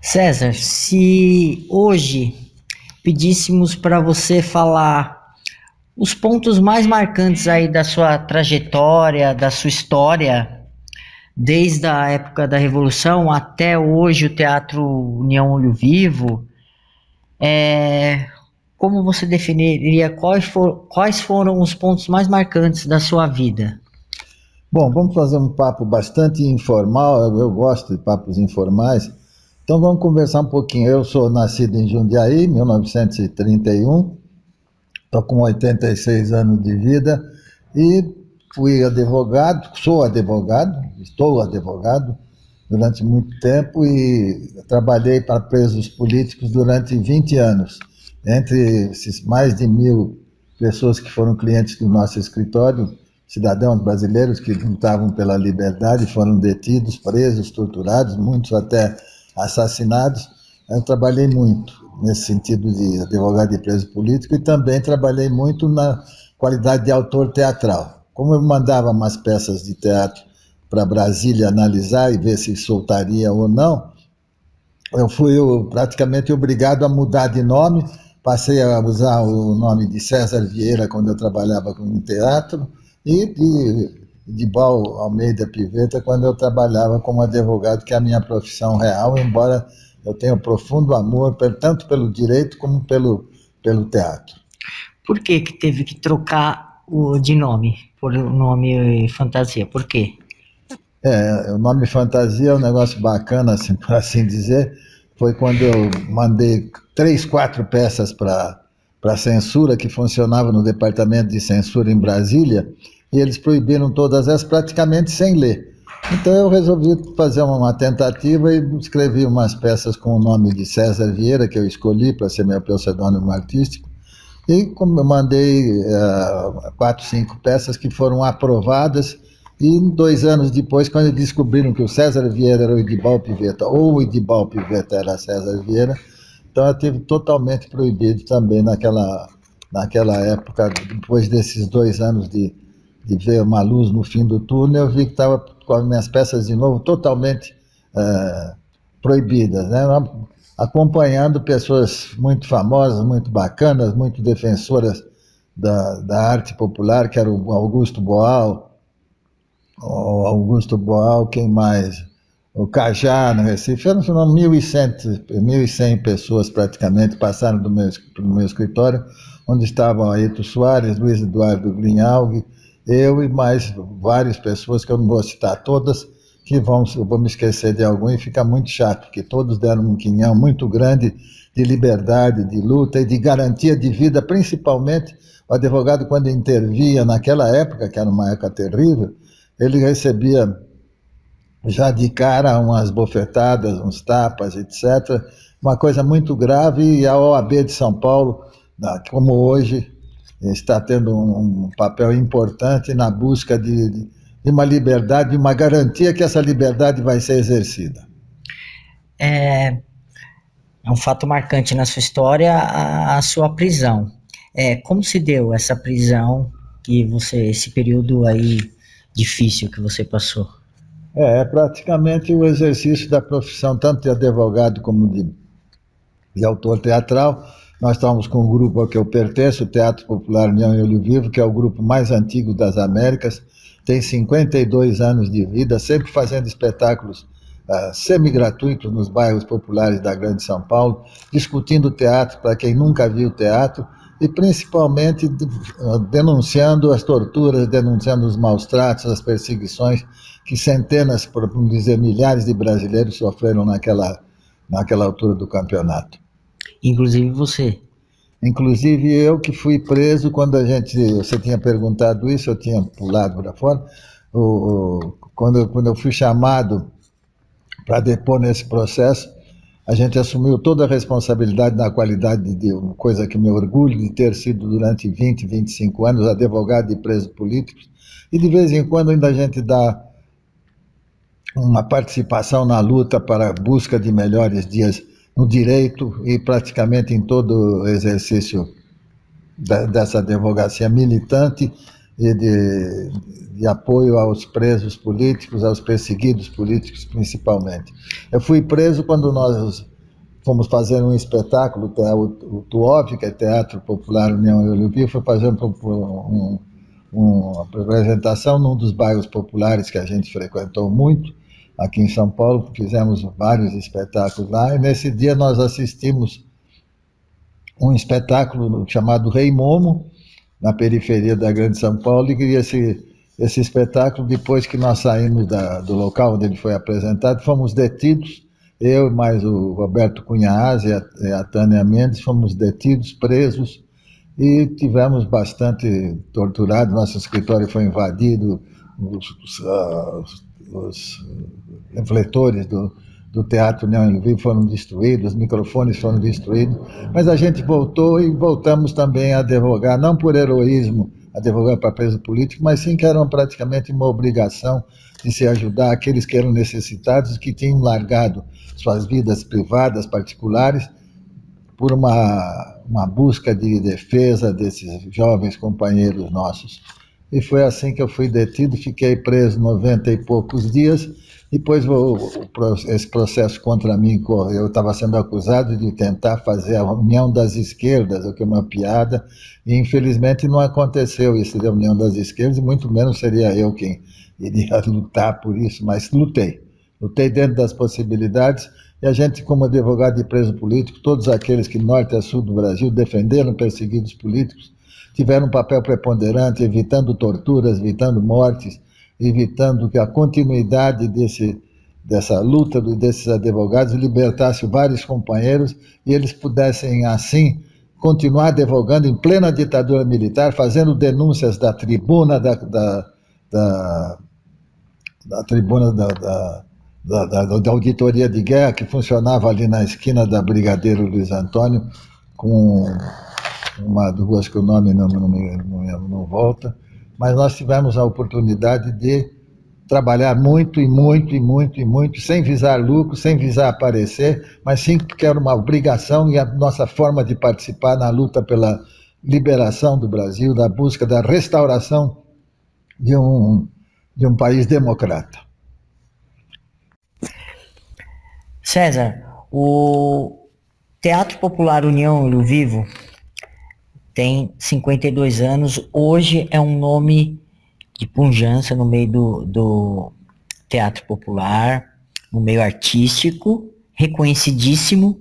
César, se hoje pedíssemos para você falar os pontos mais marcantes aí da sua trajetória, da sua história, desde a época da Revolução até hoje, o Teatro União Olho Vivo, é, como você definiria quais foram os pontos mais marcantes da sua vida? Bom, vamos fazer um papo bastante informal. Eu gosto de papos informais. Então vamos conversar um pouquinho. Eu sou nascido em Jundiaí, 1931. Estou com 86 anos de vida e fui advogado, sou advogado, estou advogado durante muito tempo e trabalhei para presos políticos durante 20 anos. Entre esses mais de 1.000 pessoas que foram clientes do nosso escritório, cidadãos brasileiros que lutavam pela liberdade, foram detidos, presos, torturados, muitos até assassinados. Eu trabalhei muito nesse sentido de advogado de preso político e também trabalhei muito na qualidade de autor teatral. Como eu mandava umas peças de teatro para Brasília analisar e ver se soltaria ou não, eu fui praticamente obrigado a mudar de nome. Passei a usar o nome de César Vieira quando eu trabalhava com teatro e de Bal Almeida Piveta quando eu trabalhava como advogado, que é a minha profissão real, embora eu tenha um profundo amor tanto pelo direito como pelo teatro. Por que que teve que trocar de nome por o nome fantasia? Por quê? O nome fantasia é um negócio bacana, assim, por assim dizer. Foi quando eu mandei 3, 4 peças para censura, que funcionava no departamento de censura em Brasília, e eles proibiram todas essas praticamente sem ler. Então eu resolvi fazer uma tentativa e escrevi umas peças com o nome de César Vieira, que eu escolhi para ser meu pseudônimo artístico, e como eu mandei 4, 5 peças que foram aprovadas, e 2 anos depois, quando descobriram que o César Vieira era o Idibal Piveta, ou o Idibal Piveta era César Vieira, então eu tive totalmente proibido também naquela época, depois desses 2 anos de ver uma luz no fim do túnel, eu vi que estava com as minhas peças de novo totalmente eh, proibidas, né? Acompanhando pessoas muito famosas, muito bacanas, muito defensoras da arte popular, que era o Augusto Boal, quem mais? O Cajá, no Recife, eram 1.100 pessoas praticamente passaram do meu escritório, onde estavam Aito Soares, Luiz Eduardo Grinalg, eu e mais várias pessoas, que eu não vou citar todas, que eu vou me esquecer de algum e fica muito chato, porque todos deram um quinhão muito grande de liberdade, de luta e de garantia de vida, principalmente o advogado, quando intervia naquela época, que era uma época terrível, ele recebia já de cara umas bofetadas, uns tapas, etc. Uma coisa muito grave, e a OAB de São Paulo, como hoje, está tendo um papel importante na busca de uma liberdade, de uma garantia que essa liberdade vai ser exercida. É um fato marcante na sua história a sua prisão. Como se deu essa prisão esse período aí difícil que você passou? É praticamente o exercício da profissão, tanto de advogado como de autor teatral. Nós estamos com um grupo a que eu pertenço, o Teatro Popular União e Olho Vivo, que é o grupo mais antigo das Américas, tem 52 anos de vida, sempre fazendo espetáculos semi-gratuitos nos bairros populares da Grande São Paulo, discutindo teatro para quem nunca viu teatro e principalmente denunciando as torturas, denunciando os maus tratos, as perseguições que centenas, por não dizer milhares de brasileiros sofreram naquela altura do campeonato. Inclusive você. Inclusive eu que fui preso quando você tinha perguntado isso, eu tinha pulado para fora, quando eu fui chamado para depor nesse processo, a gente assumiu toda a responsabilidade na qualidade de uma coisa que me orgulho de ter sido durante 20, 25 anos advogado de presos políticos, e de vez em quando ainda a gente dá uma participação na luta para a busca de melhores dias no direito e praticamente em todo o exercício dessa advocacia militante e de apoio aos presos políticos, aos perseguidos políticos principalmente. Eu fui preso quando nós fomos fazer um espetáculo, o TUOV, que é Teatro Popular União e Olho Vivo, foi fazer uma apresentação num dos bairros populares que a gente frequentou muito, aqui em São Paulo. Fizemos vários espetáculos lá, e nesse dia nós assistimos um espetáculo chamado Rei Momo, na periferia da Grande São Paulo, e esse espetáculo, depois que nós saímos do local onde ele foi apresentado, fomos detidos, eu mais o Roberto Cunhaás e a Tânia Mendes, fomos detidos, presos, e tivemos bastante torturados. Nosso escritório foi invadido, os refletores do Teatro União e Vivo foram destruídos, os microfones foram destruídos, mas a gente voltou e voltamos também a advogar, não por heroísmo, advogar para preso político, mas sim que era praticamente uma obrigação de se ajudar aqueles que eram necessitados, que tinham largado suas vidas privadas, particulares, por uma busca de defesa desses jovens companheiros nossos. E foi assim que eu fui detido, fiquei preso 90 e poucos dias. Depois esse processo contra mim, eu estava sendo acusado de tentar fazer a União das Esquerdas, o que é uma piada, e infelizmente não aconteceu isso da União das Esquerdas, e muito menos seria eu quem iria lutar por isso, mas lutei dentro das possibilidades, e a gente, como advogado de preso político, todos aqueles que norte a sul do Brasil defenderam perseguidos políticos, tiveram um papel preponderante, evitando torturas, evitando mortes, evitando que a continuidade dessa luta desses advogados libertasse vários companheiros e eles pudessem, assim, continuar advogando em plena ditadura militar, fazendo denúncias da tribuna da auditoria de guerra, que funcionava ali na esquina da Brigadeiro Luiz Antônio, com uma duas que o nome não volta, mas nós tivemos a oportunidade de trabalhar muito, sem visar lucro, sem visar aparecer, mas sim porque era uma obrigação e a nossa forma de participar na luta pela liberação do Brasil, da busca da restauração de um país democrata. César, o Teatro Popular União Olho Vivo tem 52 anos, hoje é um nome de pujança no meio do teatro popular, no meio artístico, reconhecidíssimo,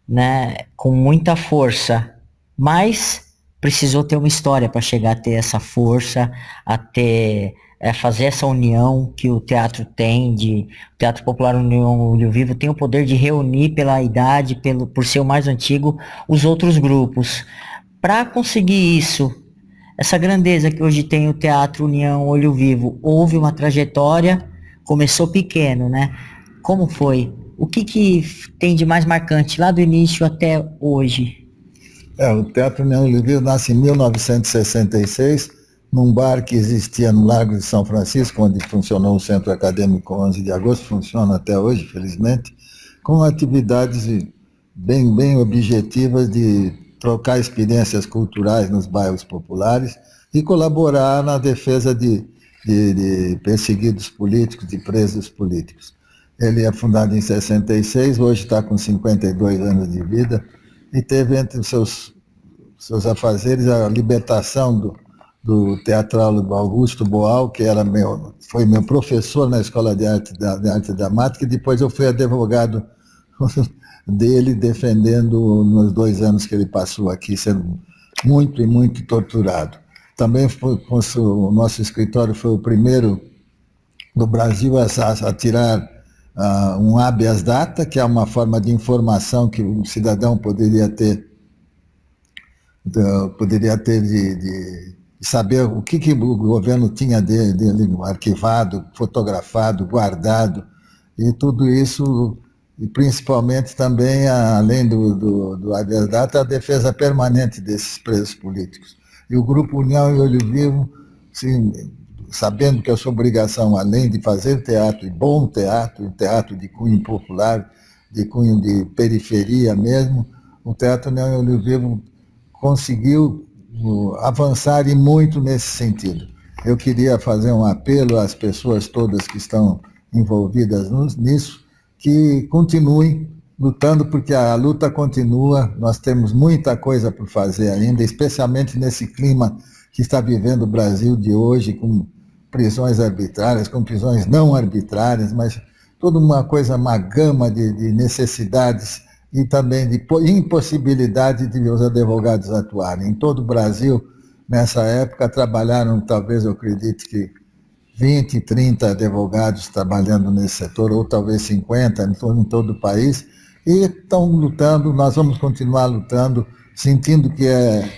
né, com muita força, mas precisou ter uma história para chegar a ter essa força, a ter fazer essa união que o teatro tem, o Teatro Popular União Olho Vivo tem o poder de reunir pela idade, por ser o mais antigo, os outros grupos. Para conseguir isso, essa grandeza que hoje tem o Teatro União Olho Vivo, houve uma trajetória, começou pequeno, né? Como foi? O que tem de mais marcante lá do início até hoje? O Teatro União Olho Vivo nasce em 1966, num bar que existia no Largo de São Francisco, onde funcionou o Centro Acadêmico 11 de Agosto, funciona até hoje, felizmente, com atividades bem objetivas de trocar experiências culturais nos bairros populares e colaborar na defesa de perseguidos políticos, de presos políticos. Ele é fundado em 66, hoje está com 52 anos de vida, e teve entre os seus afazeres a libertação do teatrólogo Augusto Boal, que foi meu professor na Escola de Arte Dramática, e depois eu fui advogado dele, defendendo nos 2 anos que ele passou aqui, sendo muito torturado. Também o nosso escritório foi o primeiro do Brasil a tirar um habeas data, que é uma forma de informação que um cidadão poderia ter de saber o que o governo tinha dele arquivado, fotografado, guardado, e tudo isso, e principalmente também, além do habeas data, a defesa permanente desses presos políticos. E o Grupo União e Olho Vivo, sim, sabendo que a sua obrigação, além de fazer teatro, e bom teatro, teatro de cunho popular, de cunho de periferia mesmo, o Teatro União e Olho Vivo conseguiu avançar e muito nesse sentido. Eu queria fazer um apelo às pessoas todas que estão envolvidas nisso, que continuem lutando porque a luta continua, nós temos muita coisa por fazer ainda, especialmente nesse clima que está vivendo o Brasil de hoje, com prisões arbitrárias, com prisões não arbitrárias, mas toda uma coisa, uma gama de necessidades e também de impossibilidade de os advogados atuarem. Em todo o Brasil, nessa época, trabalharam, talvez eu acredite que 20, 30 advogados trabalhando nesse setor, ou talvez 50 em todo o país, e estão lutando, nós vamos continuar lutando, sentindo que é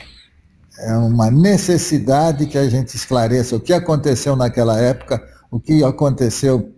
uma necessidade que a gente esclareça o que aconteceu naquela época, o que aconteceu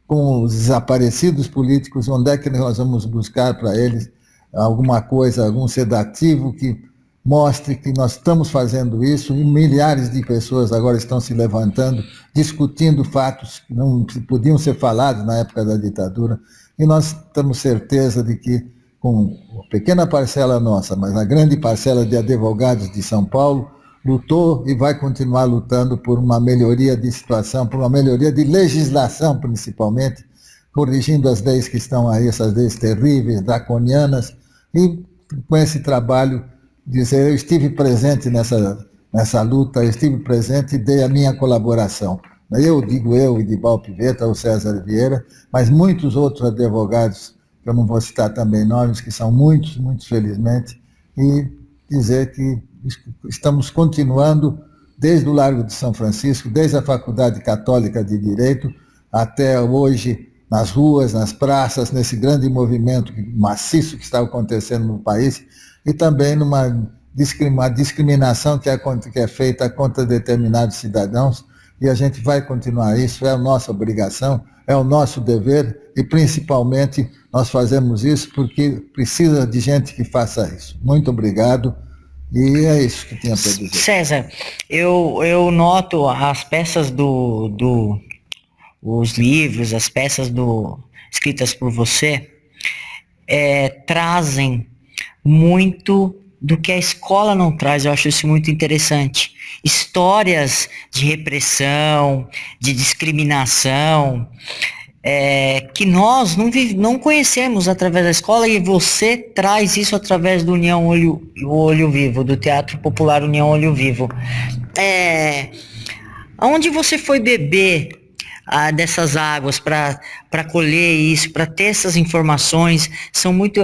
com os desaparecidos políticos, onde é que nós vamos buscar para eles alguma coisa, algum sedativo que mostre que nós estamos fazendo isso, e milhares de pessoas agora estão se levantando, discutindo fatos que não podiam ser falados na época da ditadura, e nós temos certeza de que, com uma pequena parcela nossa, mas a grande parcela de advogados de São Paulo, lutou e vai continuar lutando por uma melhoria de situação, por uma melhoria de legislação, principalmente, corrigindo as leis que estão aí, essas leis terríveis, draconianas, e com esse trabalho, dizer, eu estive presente nessa luta, eu estive presente e dei a minha colaboração. Eu digo eu, Edibal Piveta, o César Vieira, mas muitos outros advogados, que eu não vou citar também nomes, que são muitos, muitos felizmente, e dizer que estamos continuando desde o Largo de São Francisco, desde a Faculdade Católica de Direito, até hoje nas ruas, nas praças, nesse grande movimento maciço que está acontecendo no país, e também numa discriminação que é feita contra determinados cidadãos, e a gente vai continuar isso, é a nossa obrigação, é o nosso dever, e principalmente nós fazemos isso porque precisa de gente que faça isso. Muito obrigado, e é isso que tinha para dizer. César, eu noto as peças os livros, as peças escritas por você, trazem muito do que a escola não traz. Eu acho isso muito interessante. Histórias de repressão, de discriminação, que nós não conhecemos através da escola, e você traz isso através do União Olho Vivo, do Teatro Popular União Olho Vivo. Onde você foi beber dessas águas para colher isso, para ter essas informações? São muito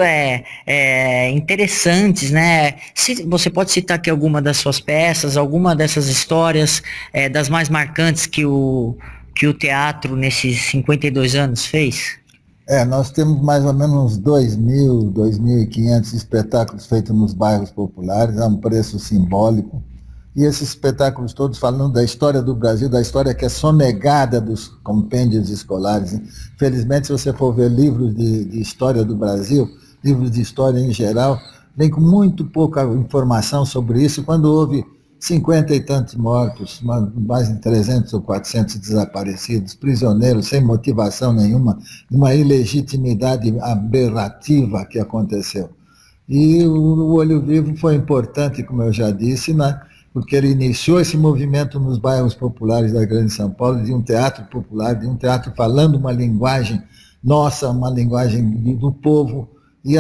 interessantes, né? Você pode citar aqui alguma das suas peças, alguma dessas histórias das mais marcantes que o teatro nesses 52 anos fez? Nós temos mais ou menos uns 2.000, 2.500 espetáculos feitos nos bairros populares, a um preço simbólico. E esses espetáculos todos falando da história do Brasil, da história que é sonegada dos compêndios escolares. Infelizmente, se você for ver livros de história do Brasil, livros de história em geral, vem com muito pouca informação sobre isso, quando houve 50 e tantos mortos, mais de 300 ou 400 desaparecidos, prisioneiros sem motivação nenhuma, uma ilegitimidade aberrativa que aconteceu. E o Olho Vivo foi importante, como eu já disse, porque ele iniciou esse movimento nos bairros populares da Grande São Paulo, de um teatro popular, de um teatro falando uma linguagem nossa, uma linguagem do povo, e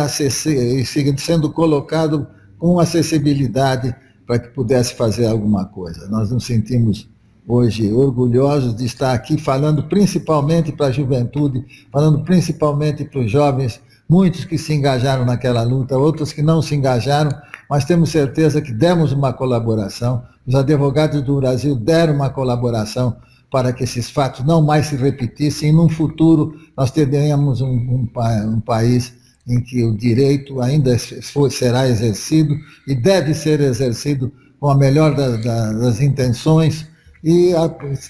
sendo colocado com acessibilidade para que pudesse fazer alguma coisa. Nós nos sentimos hoje orgulhosos de estar aqui falando principalmente para a juventude, falando principalmente para os jovens, muitos que se engajaram naquela luta, outros que não se engajaram, mas temos certeza que demos uma colaboração, os advogados do Brasil deram uma colaboração para que esses fatos não mais se repetissem, e num futuro nós teremos um país em que o direito ainda será exercido e deve ser exercido com a melhor das intenções, e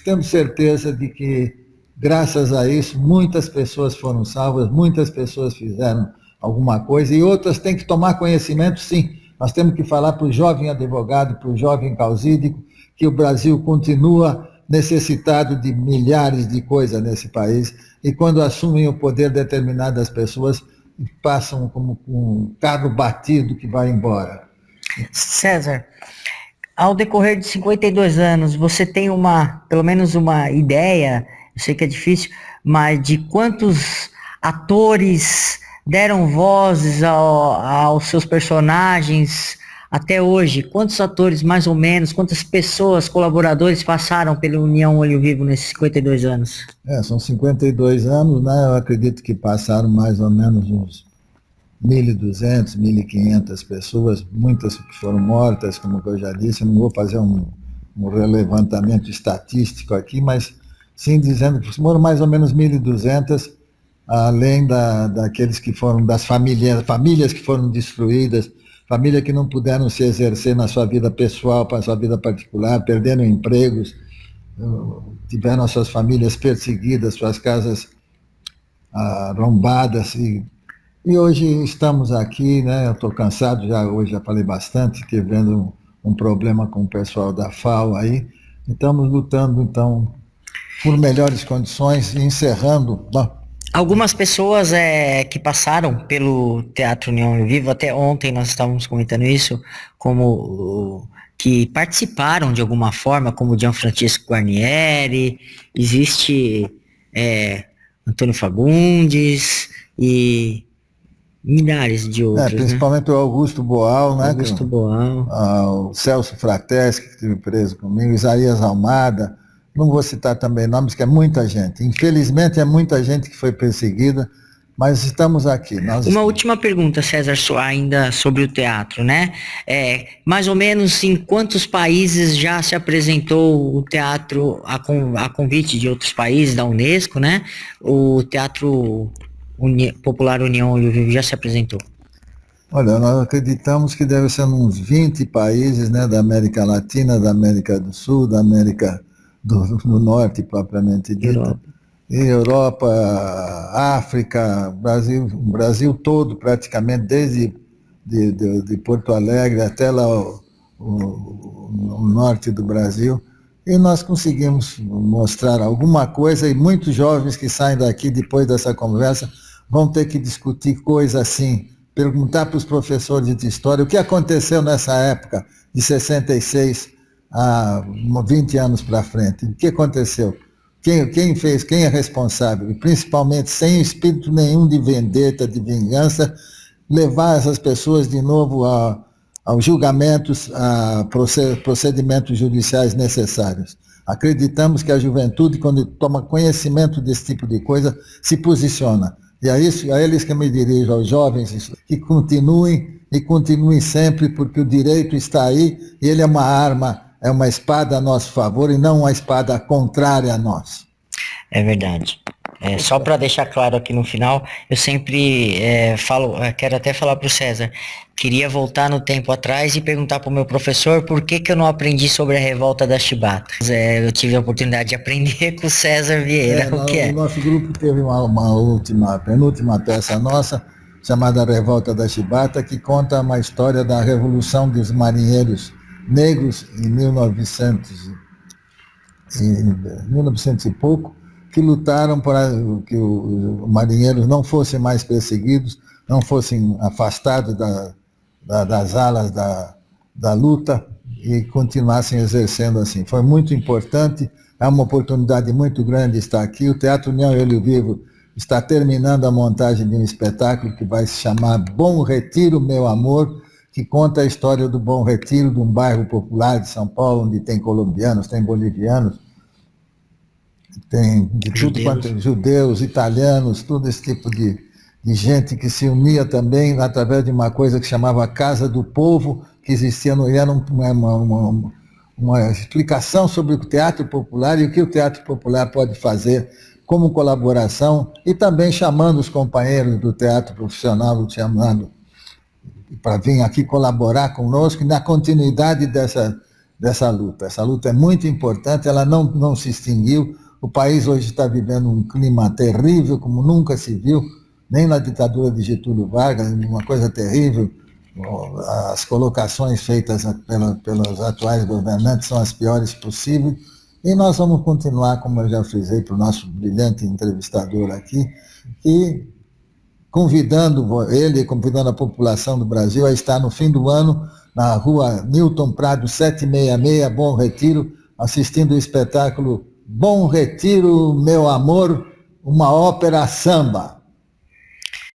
temos certeza de que, graças a isso, muitas pessoas foram salvas, muitas pessoas fizeram alguma coisa, e outras têm que tomar conhecimento, sim. Nós temos que falar para o jovem advogado, para o jovem causídico, que o Brasil continua necessitado de milhares de coisas nesse país, e quando assumem o poder determinadas pessoas, passam como um carro batido que vai embora. César, ao decorrer de 52 anos, você tem pelo menos uma ideia, eu sei que é difícil, mas de quantos atores deram vozes aos seus personagens até hoje? Quantos atores, mais ou menos, quantas pessoas, colaboradores passaram pela União Olho Vivo nesses 52 anos? São 52 anos, né? Eu acredito que passaram mais ou menos uns 1.200, 1.500 pessoas, muitas que foram mortas, como eu já disse. Eu não vou fazer um levantamento estatístico aqui, mas sim dizendo que foram mais ou menos 1.200, além daqueles que foram, das famílias que foram destruídas, famílias que não puderam se exercer na sua vida pessoal, para a sua vida particular, perderam empregos, tiveram as suas famílias perseguidas, suas casas arrombadas, e hoje estamos aqui, né? Eu estou cansado, hoje já falei bastante, vendo um problema com o pessoal da FAO aí, e estamos lutando então por melhores condições, encerrando. Bom, Algumas pessoas que passaram pelo Teatro União Vivo, até ontem nós estávamos comentando isso, como que participaram de alguma forma, como o Gianfrancesco Guarnieri, existe Antônio Fagundes e milhares de outros, né? principalmente o Augusto Boal, né? Augusto Boal. O Celso Frateschi, que esteve preso comigo, Isaías Almada, não vou citar também nomes, que é muita gente. Infelizmente é muita gente que foi perseguida, mas estamos aqui. Uma última pergunta, César, ainda sobre o teatro, né? Mais ou menos em quantos países já se apresentou o teatro a convite de outros países, da Unesco, né? O Teatro Popular União Olho Vivo já se apresentou? Olha, nós acreditamos que deve ser uns 20 países, né, da América Latina, da América do Sul, da América do Norte, propriamente dita. E Europa, África, Brasil todo praticamente, desde de Porto Alegre até lá o norte do Brasil. E nós conseguimos mostrar alguma coisa, e muitos jovens que saem daqui depois dessa conversa vão ter que discutir coisa assim, perguntar para os professores de história o que aconteceu nessa época, de 66 a 20 anos para frente. O que aconteceu? Quem fez? Quem é responsável? E principalmente, sem espírito nenhum de vendetta, de vingança, levar essas pessoas de novo aos julgamentos, a procedimentos judiciais necessários. Acreditamos que a juventude, quando toma conhecimento desse tipo de coisa, se posiciona. E é isso, a eles que eu me dirijo, aos jovens, que continuem e continuem sempre, porque o direito está aí e ele é uma arma, é uma espada a nosso favor e não uma espada contrária a nós. É verdade. Só para deixar claro aqui no final, eu sempre quero até falar para o César, queria voltar no tempo atrás e perguntar para o meu professor por que eu não aprendi sobre a revolta das chibatas. Eu tive a oportunidade de aprender com o César Vieira. O nosso grupo teve uma penúltima peça nossa, chamada Revolta da Chibata, que conta uma história da Revolução dos Marinheiros Negros em 1900 e pouco, que lutaram para que os marinheiros não fossem mais perseguidos, não fossem afastados das alas da luta e continuassem exercendo assim. Foi muito importante, é uma oportunidade muito grande estar aqui. O Teatro União Olho Vivo está terminando a montagem de um espetáculo que vai se chamar Bom Retiro, Meu Amor, que conta a história do Bom Retiro, de um bairro popular de São Paulo, onde tem colombianos, tem bolivianos, tem de tudo quanto, judeus, italianos, todo esse tipo de gente que se unia também através de uma coisa que chamava Casa do Povo, que existia, era uma explicação sobre o teatro popular e o que o teatro popular pode fazer como colaboração, e também chamando os companheiros do teatro profissional, chamando para vir aqui colaborar conosco na continuidade dessa luta. Essa luta é muito importante, ela não se extinguiu. O país hoje está vivendo um clima terrível, como nunca se viu, nem na ditadura de Getúlio Vargas, uma coisa terrível. As colocações feitas pelos atuais governantes são as piores possíveis, e nós vamos continuar, como eu já frisei para o nosso brilhante entrevistador aqui, e convidando a população do Brasil a estar no fim do ano na rua Newton Prado 766, Bom Retiro, assistindo o espetáculo Bom Retiro, Meu Amor, uma ópera samba.